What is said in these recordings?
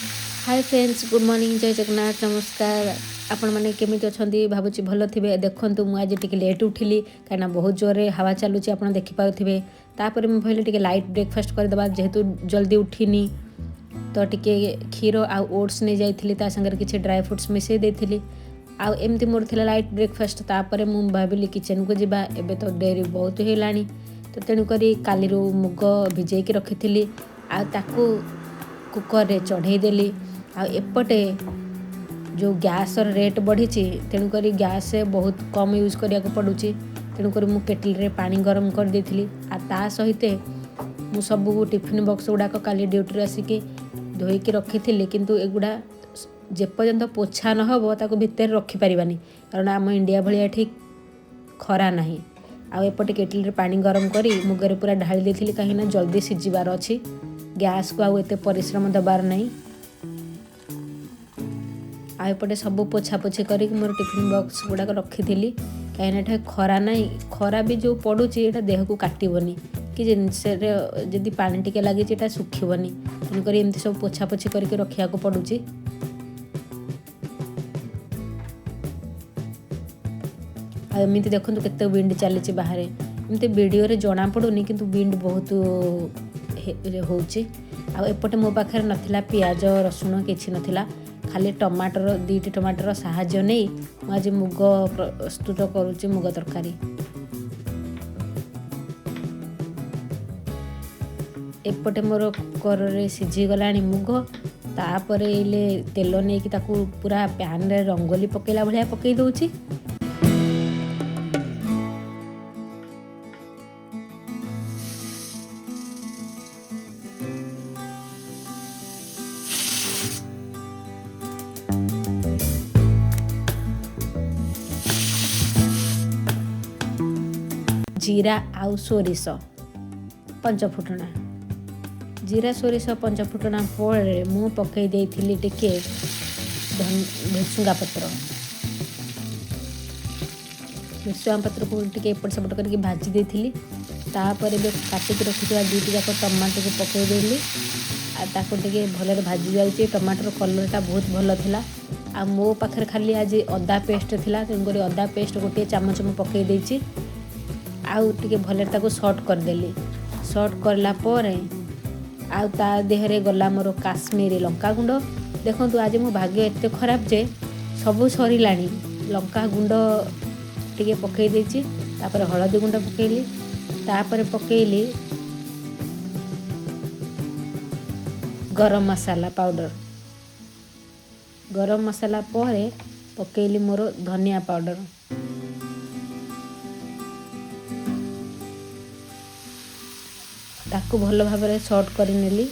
Hi friends, good morning, जय जगन्नाथ, नमस्कार। आपण मैंने केमी अच्छा भावुँ भल थे। देखूँ मुझे टी लेट उठिली कहीं बहुत जोरे हवा चलुची आप देखिपे। तापर मुझे टी लाइट ब्रेकफास्ट करदे जेहेतु जल्दी उठिनी तो टी क्षीर आ ओट्स नहीं जाइली सागर किसी ड्राई फ्रुट्स मिसई देती आमती मोर थी लाइट ब्रेकफास्ट। तापर मुझे भाविली किचन को जीवा एबे तो डेरी बहुत है तो तेणुक काली मुग भिजेकी रखी थी आकु कुकर रे चढ़ईदेली। एपटे जो गैस रेट बढ़ी तेणुक गैस बहुत कम यूज करिया पड़ू तेणुक मु केटल रे पानी गरम कर देथिली ता सहित मु सब टिफिन बॉक्स गुड़ाक काली ड्यूटी आसिकी धोईकी रखी थी। किंतु एगुड़ा जेपर्यंत पोछा न हो ताको भितर रखिपारानी कारण आम इंडिया भाया एठी खरा ना। आएपटे केटल रे पानी गरम करी मुगरे पूरा ढाली देथिली कहीं जल्दी सिझिबार अच्छी गैस को आते परिश्रम दबार नहीं। आएपटे सब पोछापोछि कर मोर टिफिन बॉक्स गुड़ाक रखी थी कहीं खरा ना। खरा भी जो पड़ुची ये देह को काटबनी कि जिनस जदि पानी टिके लगी सुखबनी तेणुक एमती सब पोछापोछि करके रखा पड़ुची। एमती देखो केते विंड चली बाहर एमती वीडियो रे जना पड़ूनी किंतु विंड बहुत होची। एपटे मो पाखे नाला पियाज रसुण किसी नाला खाली टमाटर 2टी टमाटर साहाଯ୍ୟ नहीं मुझे मुग प्रस्तुत करुच्ची मुग तरकारी। एपटे मोर कुकर रे सिझीगला मुग तापर इले तेल नहीं कि पूरा पैन रे रंगोली पकेला भाया पकई दउची। जीरा आउ सोरिष पंचफुटना जीरा सोरिष पंचफुटना पर मु पकई देइथिली टिके भृसुंगा पत्र को टिके एपट सेपट करके भाजी देइथिली। तापर काटिक रखिथिबा 2टी जाक टमाटर को पकई देली ताको टिके भलरे भाजी जाउची। टमाटर कलरटा बहुत भल थिला आ मो पाखरे खाली आज अदा पेस्ट थिला तेणुक अदा पेस्ट गोटे चामच मु पकई देइची आउ टिके भले ताको शॉर्ट करदेली। शॉर्ट करला परे आउ ता देहरे गला मोर काश्मीरी लंका गुंड। देखो आज मो भाग्य एते खराब जे सबू सरिलाणी लंका गुंड टिके पकई देइची तापर हळदी गुंड पकईली तापर पकईली गरम मसाला पाउडर। गरम मसाला परे पकईली मोर धनिया पाउडर। ताकू भल भाव शॉर्ट कर नेली।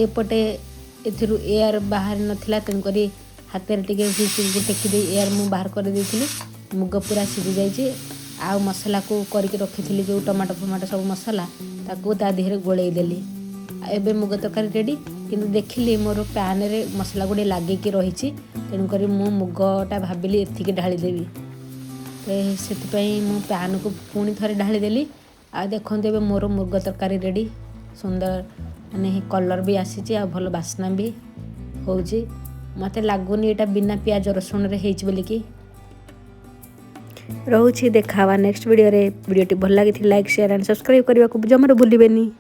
एपटे एथिरु एयर बाहर नथिला तेणुक हाथ में टिके टेकी दे एयर मु बाहर कर देइथिली। मुग पूरा सिझी जाइए आ मसला को करके रखी जो टमाटो फमाटो सब मसला ताकू ता देहरे गोलई देली। एबे मुग तरकारी रेडी किंतु देखिली मोर पैन रे मसला गुड़े लगिकी रही तेणुक मु मुगटा भाविली एथिकी ढाली देवी से मु पैन को पुणी थे ढालीदेली। आ देखते ए मोर मुग तरकारी रेडी सुंदर माने कलर भी आसी आ भल बास्ना भी होची। मते लागुनी एटा बिना प्याज रसुण रे हेच बोलिकी रोची। देखा नेक्स्ट वीडियो रे। वीडियोटी भल लगी लाइक शेयर एंड सब्सक्राइब करने को जमार भूलिबेनी।